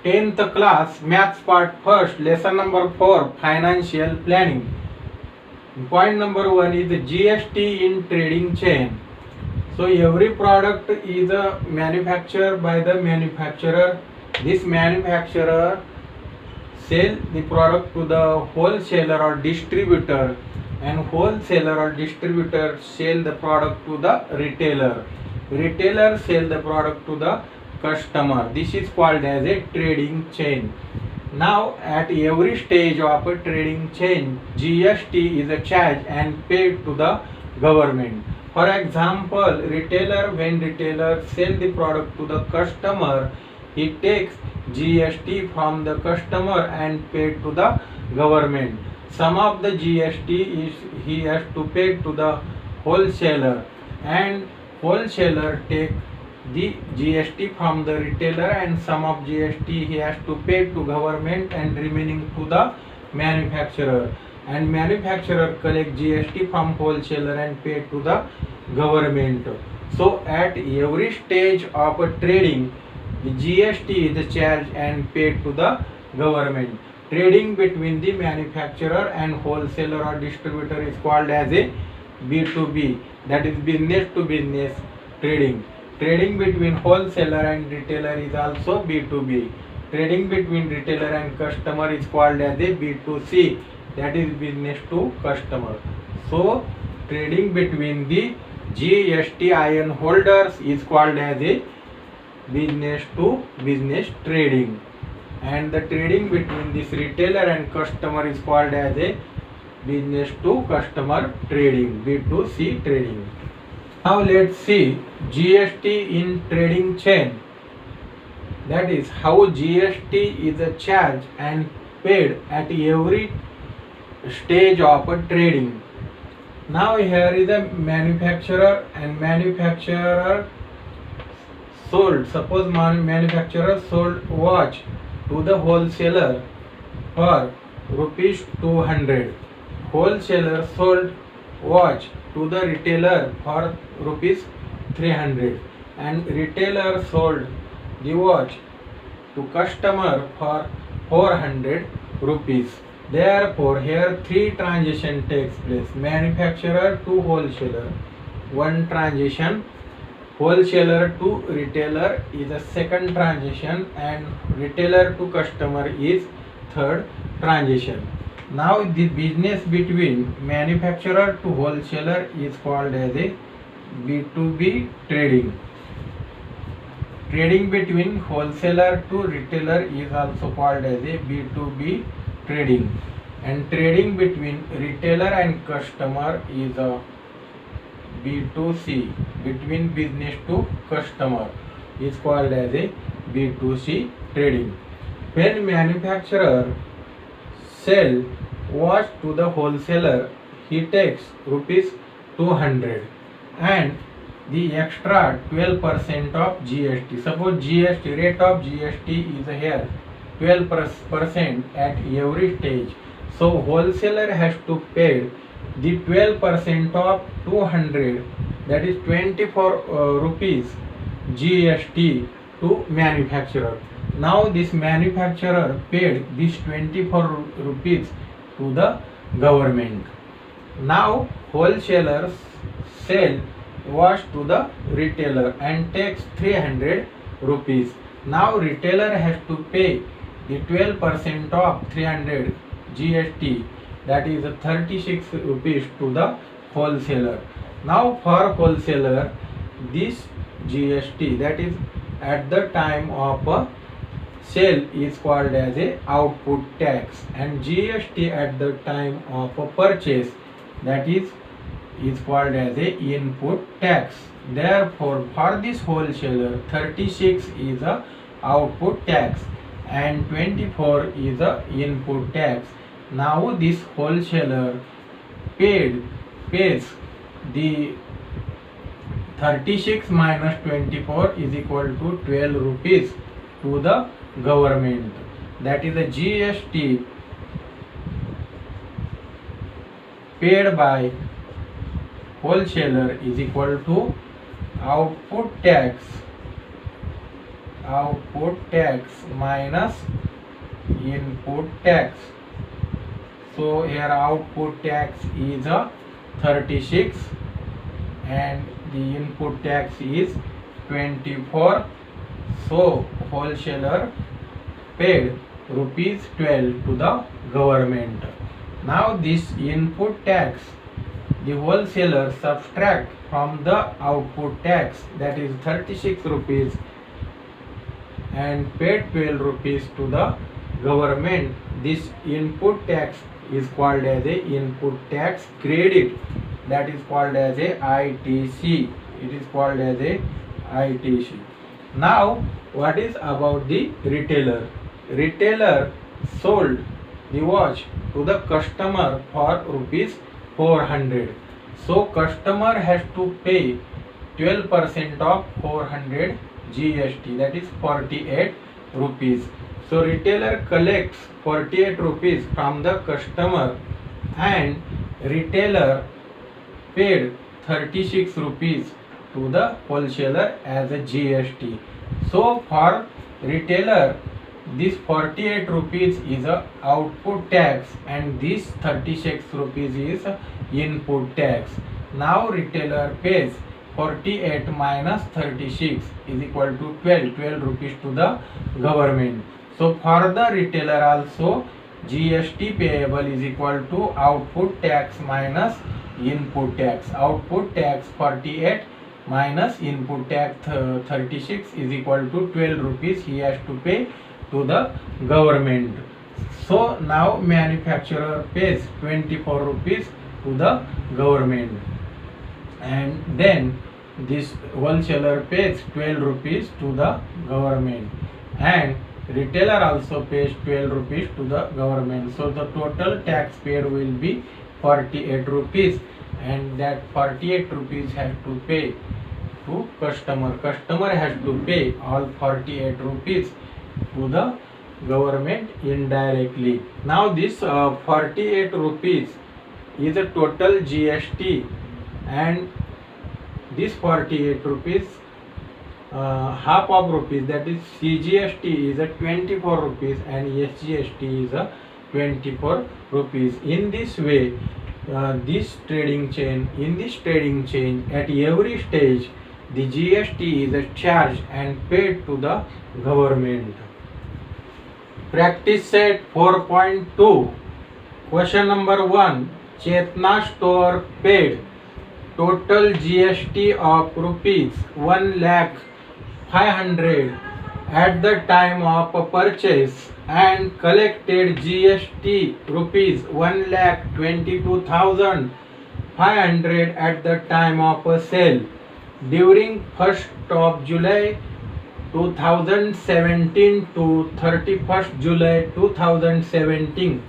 10th class maths part first lesson number 4 financial planning. Point number 1 is GST in trading chain. So every product is manufactured by the manufacturer. This manufacturer sell the product to the wholesaler or distributor, and wholesaler or distributor sell the product to the retailer. Retailer sell the product to the customer. This is called as a trading chain. Now at every stage of a trading chain, GST is charged and paid to the government. For example, when retailer sell the product to the customer, he takes GST from the customer and paid to the government. Some of the GST is he has to pay to the wholesaler, and wholesaler take the GST from the retailer, and some of GST he has to pay to government and remaining to the manufacturer, and manufacturer collect GST from wholesaler and pay to the government. So at every stage of a trading, the GST is charged and paid to the government. Trading between the manufacturer and wholesaler or distributor is called as a B2B, that is business to business trading. Trading between wholesaler and retailer is also B2B. Trading between retailer and customer is called as a B2C, that is business to customer. So trading between the GSTIN holders is called as a business to business trading, and the trading between this retailer and customer is called as a business to customer trading, B2C trading. Now let's see GST in trading chain, that is how GST is charged and paid at every stage of a trading. Now here is a manufacturer, and manufacturer sold, suppose manufacturer sold watch to the wholesaler for rupees 200. Wholesaler sold watch to the retailer for rupees 300, and retailer sold the watch to customer for 400 rupees. Therefore here three transaction takes place: manufacturer to wholesaler, one transaction; wholesaler to retailer is a second transaction, and retailer to customer is third transaction. Now the business between manufacturer to wholesaler is called as a B2B trading. Trading between wholesaler to retailer is also called as a B2B trading, and trading between retailer and customer is a B2C, between business to customer is called as a B2C trading. When manufacturer sell watch to the wholesaler, he takes rupees 200 and the extra 12% of GST. Suppose GST rate of GST is here 12% at every stage. So wholesaler has to pay the 12% of 200, that is 24 rupees GST to manufacturer. Now this manufacturer paid this 24 rupees to the government. Now wholesalers sell watch to the retailer and takes 300 rupees. Now retailer has to pay the 12% of 300 GST, that is 36 rupees to the wholesaler. Now for wholesaler, this GST, that is at the time of sale, is called as a output tax, and GST at the time of purchase, that is called as a input tax. Therefore for this wholesaler, 36 is a output tax and 24 is a input tax. Now this wholesaler pays the 36 minus 24 is equal to 12 rupees to the government, that is the GST paid by wholesaler is equal to output tax output tax minus input tax. So here output tax is a 36 and the input tax is 24. So wholesaler paid rupees 12 to the government. Now this input tax the wholesaler subtract from the output tax, that is 36 rupees, and paid 12 rupees to the government. This input tax is called as a input tax credit, that is called as a ITC. It is called as a ITC. Now what is about the retailer? Retailer sold the watch to the customer for rupees 400. So customer has to pay 12% of 400 GST, that is 48 rupees. So retailer collects 48 rupees from the customer and retailer paid 36 rupees to the wholesaler as a GST. So for retailer this 48 rupees is a output tax and this 36 rupees is input tax. Now retailer pays 48 minus 36 is equal to 12 rupees to the government. So for the retailer also GST payable is equal to output tax minus input tax. Output tax 48 minus input tax 36 is equal to 12 rupees he has to pay to the government. So now manufacturer pays 24 rupees to the government and then this wholesaler pays 12 rupees to the government and retailer also pays 12 rupees to the government. So the total tax paid will be 48 rupees and that 48 rupees has to pay to customer. Customer has to pay all 48 rupees to the government indirectly. Now this 48 rupees is a total GST and this 48 rupees half of rupees, that is CGST is a 24 rupees and SGST is a 24 rupees. In this way this trading chain at every stage the GST is charged and paid to the government. Practice set 4.2. Question number 1. Chetna store paid total GST of rupees 1,500,000 at the time of purchase and collected GST rupees 1,22,500 at the time of sale. During 1st of July 2017 to 31st July 2017,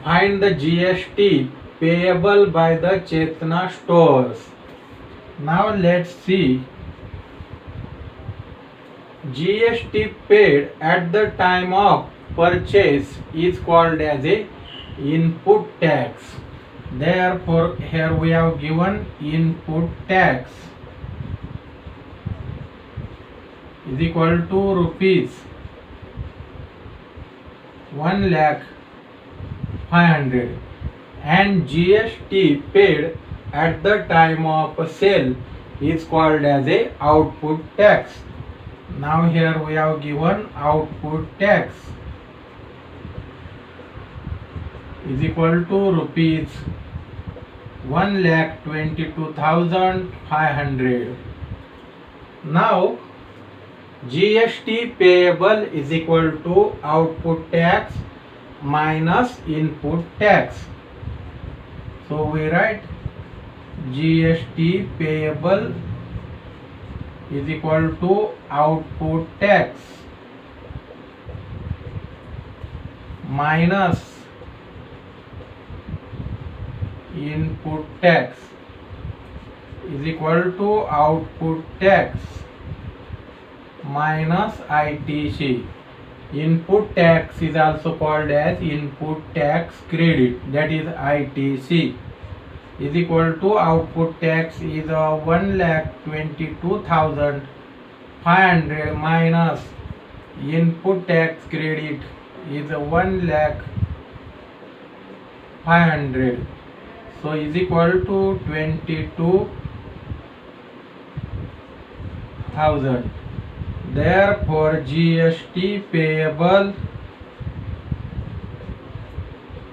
find the GST payable by the Chetna stores. Now let's see. GST paid at the time of purchase is called as a input tax. Therefore here we have given input tax is equal to rupees 1,500,000 and GST paid at the time of sale is called as a output tax. Now here we have given output tax is equal to rupees 1,22,500. Now GST payable is equal to output tax minus input tax. So we write GST payable is equal to output tax minus input tax is equal to output tax minus ITC. Input tax is also called as input tax credit, that is ITC, is equal to output tax is 1,22,000 500 minus input tax credit is 1 lakh 500, so is equal to 22,000. Therefore GST payable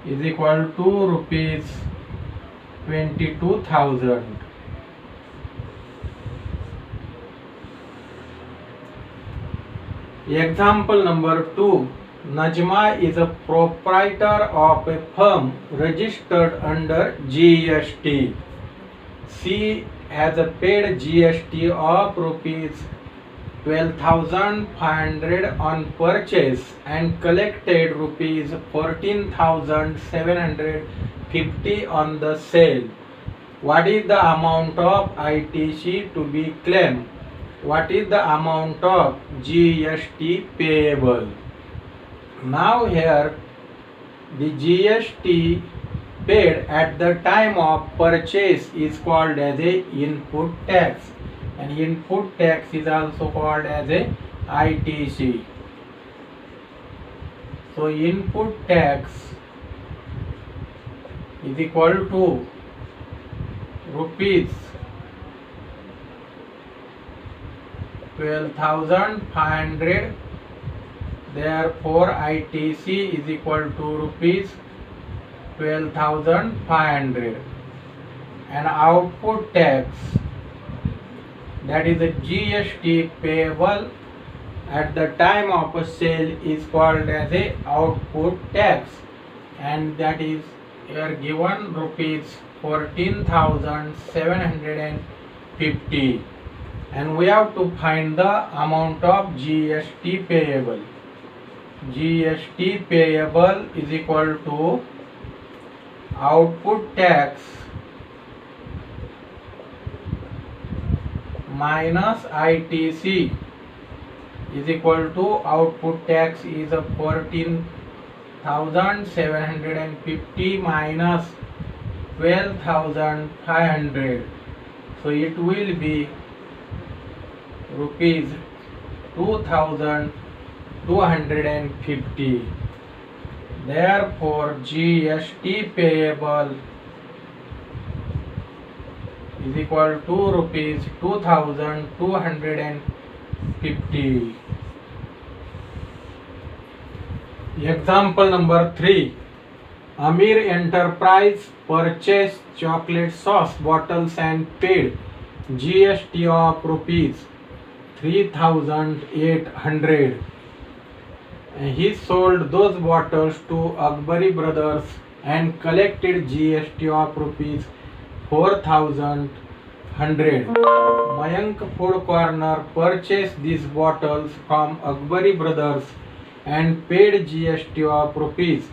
is equal to rupees 22,000. Example number 2. Najma is a proprietor of a firm registered under GST. She has paid GST of rupees 12,500 on purchase and collected rupees 14,750 on the sale. What is the amount of ITC to be claimed? What is the amount of GST payable? Now here the GST paid at the time of purchase is called as a input tax, and input tax is also called as a ITC. So input tax is equal to rupees 12,500. Therefore ITC is equal to rupees 12,500, and output tax, that is the GST payable at the time of a sale, is called as a output tax, and that is here given rupees 14,750, and we have to find the amount of GST payable. GST payable is equal to output tax minus ITC is equal to output tax is 14,750 minus 12,500, so it will be rupees 2,250. Therefore GST payable is equal to rupees 2,250. Example number 3. Amir Enterprise purchased chocolate sauce bottles and paid GST of rupees 3,800. He sold those bottles to Akbari Brothers and collected GST of rupees 4,100. Mayank Food Corner purchased these bottles from Akbari Brothers and paid GST of rupees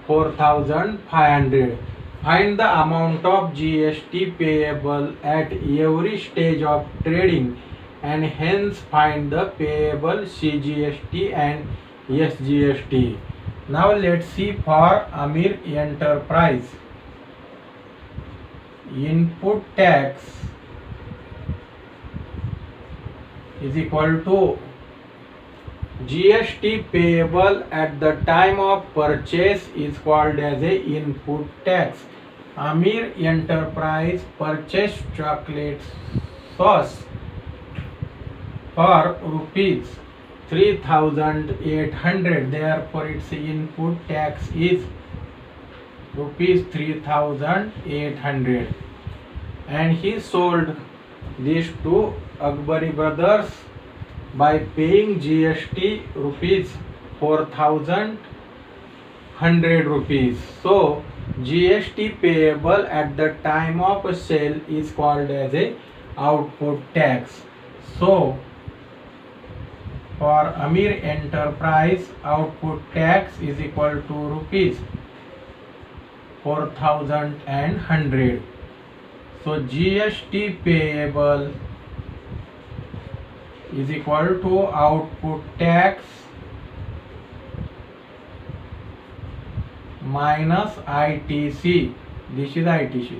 4,500. Find the amount of GST payable at every stage of trading, and hence find the payable CGST and SGST. Now let's see for Amir Enterprise. Input tax is equal to GST payable at the time of purchase is called as a input tax. Amir Enterprise purchased chocolate sauce for rupees 3,800. Therefore its input tax is rupees 3,800, and he sold this to Akbari Brothers by paying GST rupees 4,100 rupees. So GST payable at the time of sale is called as a output tax. So for Amir Enterprise, output tax is equal to rupees 4,100. So GST payable is equal to output tax minus ITC, this is ITC,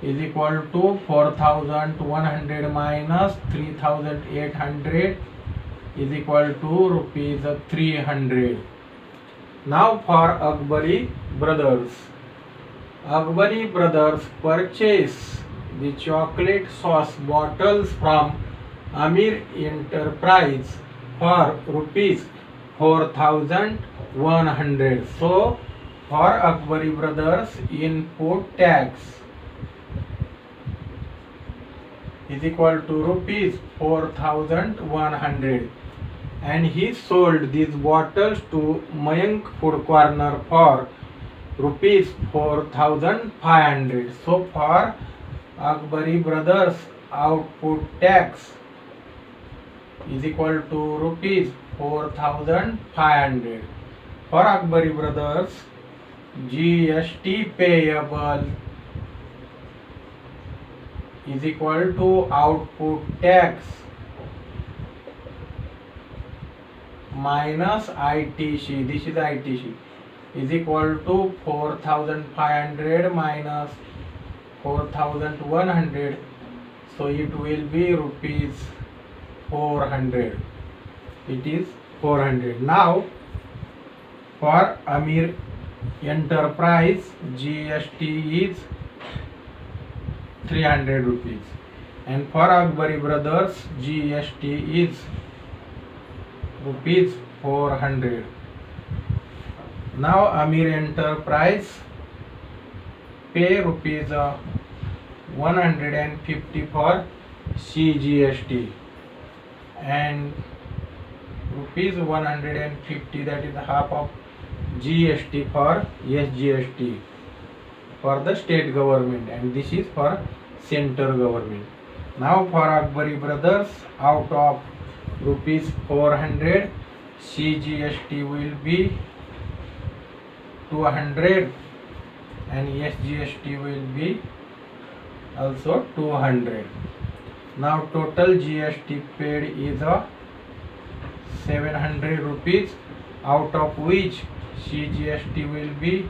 is equal to 4,100 minus 3,800 is equal to rupees 300. Now for Akbari brothers. Akbari brothers purchase the chocolate sauce bottles from Amir Enterprise for rupees 4,100. So for Akbari brothers, input tax is equal to rupees 4,100, and he sold these bottles to Mayank Food Corner for rupees 4,500. So for Akbari brothers, output tax is equal to rupees 4,500. For Akbari brothers, GST payable is equal to output tax minus ITC, this is ITC, is equal to 4,500 minus 4,100, so it will be rupees 400. It is 400. Now for Amir Enterprise, GST is 300 rupees, and for Akbari brothers, GST is rupees 400. Now Amir Enterprise pay rupees 150 for CGST, and rupees 150, that is half of GST for SGST for the state government, and this is for central government. Now for Akbari brothers, out of rupees 400, CGST will be 200 and SGST will be also 200. Now total GST paid is 700 rupees, out of which CGST will be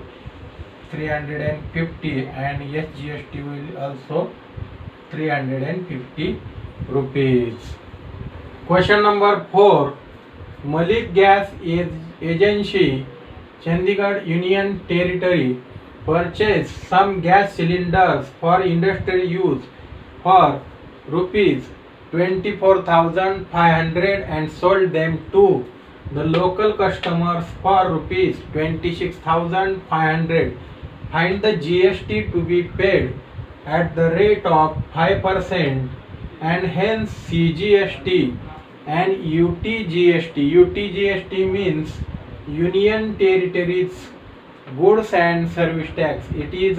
350 and SGST will also 350 rupees. Question number 4. Malik Gas Agency, Chandigarh Union Territory, purchased some gas cylinders for industrial use for rupees 24,500 and sold them to the local customers for rupees 26,500. Find the GST to be paid at the rate of 5% and hence CGST and UTGST. UTGST means Union Territories Goods and Service Tax. It is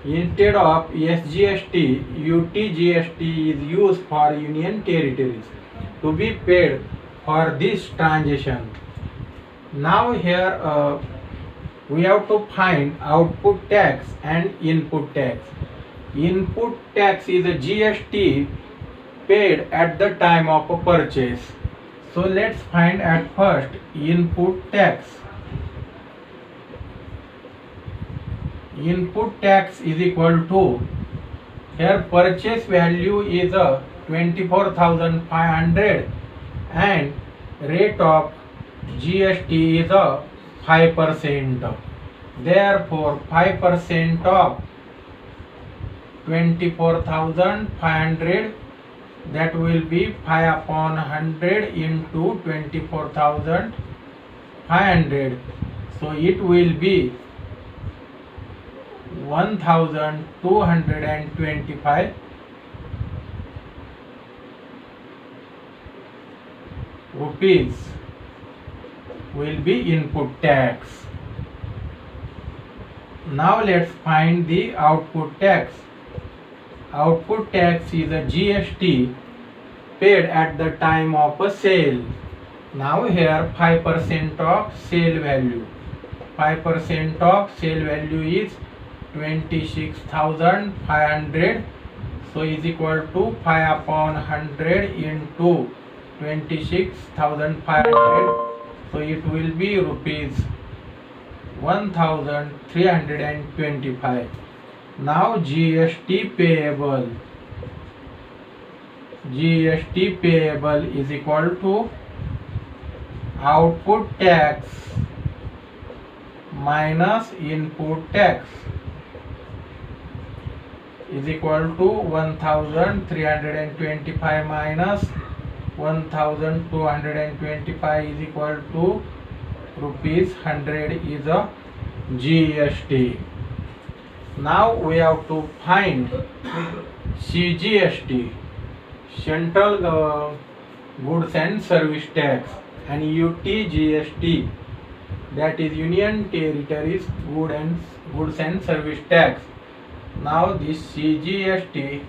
instead of SGST, UTGST is used for Union Territories to be paid for this transaction. Now here we have to find output tax and input tax. Input tax is a GST paid at the time of a purchase. So let's find at first input tax. Input tax is equal to, here purchase value is 24,500 and rate of GST is 5%. Therefore 5% of 24,500, that will be 5 upon 100 into 24,500. So it will be 1,225 rupees will be input tax. Now let's find the output tax. Output tax is a GST paid at the time of a sale. Now here 5% of sale value. 5% of sale value is 26,500. So is equal to 5 upon 100 into 26,500. So it will be rupees 1,325. Now GST payable. GST payable is equal to output tax minus input tax is equal to 1325 minus 1225 is equal to rupees 100 is a GST. Now we have to find CGST, Central Goods and Service Tax, and UTGST, that is Union Territories Goods and Service Tax. Now this CGST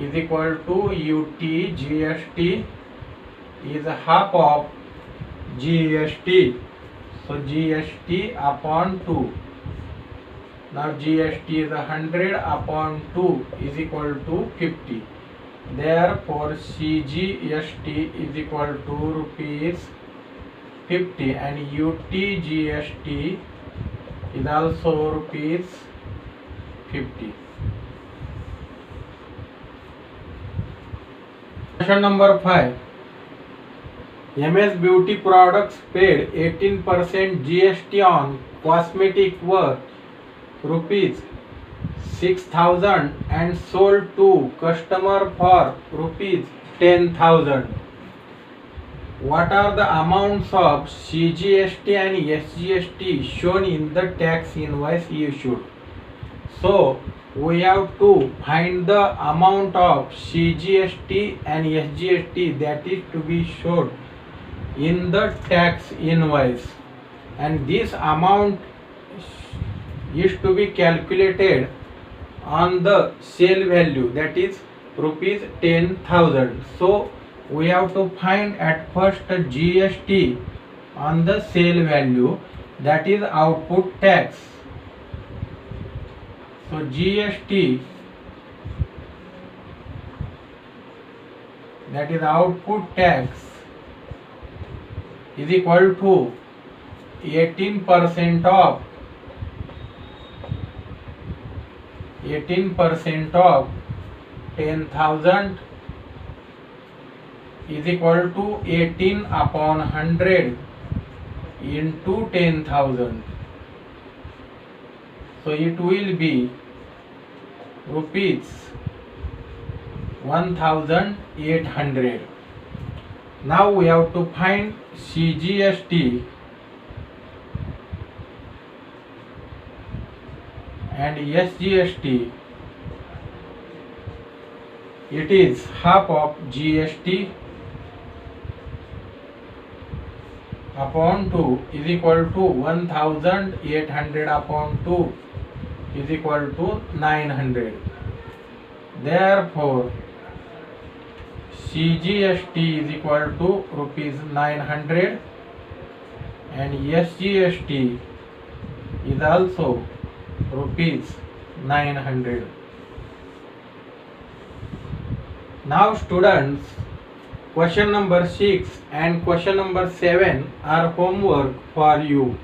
is equal to UTGST is half of GST. So GST upon 2. Now GST is 100 upon 2 is equal to 50. Therefore CGST is equal to rupees 50 and UTGST is also rupees 50. Question number 5. MS Beauty Products paid 18% GST on cosmetic worth rupees 6,000 and sold to customer for rupees 10,000. What are the amounts of CGST and SGST shown in the tax invoice issued? So we have to find the amount of CGST and SGST that is to be shown in the tax invoice, and this amount is to be calculated on the sale value, that is rupees 10,000. So we have to find at first the GST on the sale value, that is output tax. So GST, that is output tax, is equal to 18% of 10,000 is equal to 18 upon 100 into 10,000. So it will be rupees 1,800. Now we have to find CGST and SGST. It is half of GST upon 2 is equal to 1,800 upon 2 is equal to 900. Therefore CGST is equal to rupees 900 and SGST is also rupees 900. Now students, question number 6 and question number 7 are homework for you.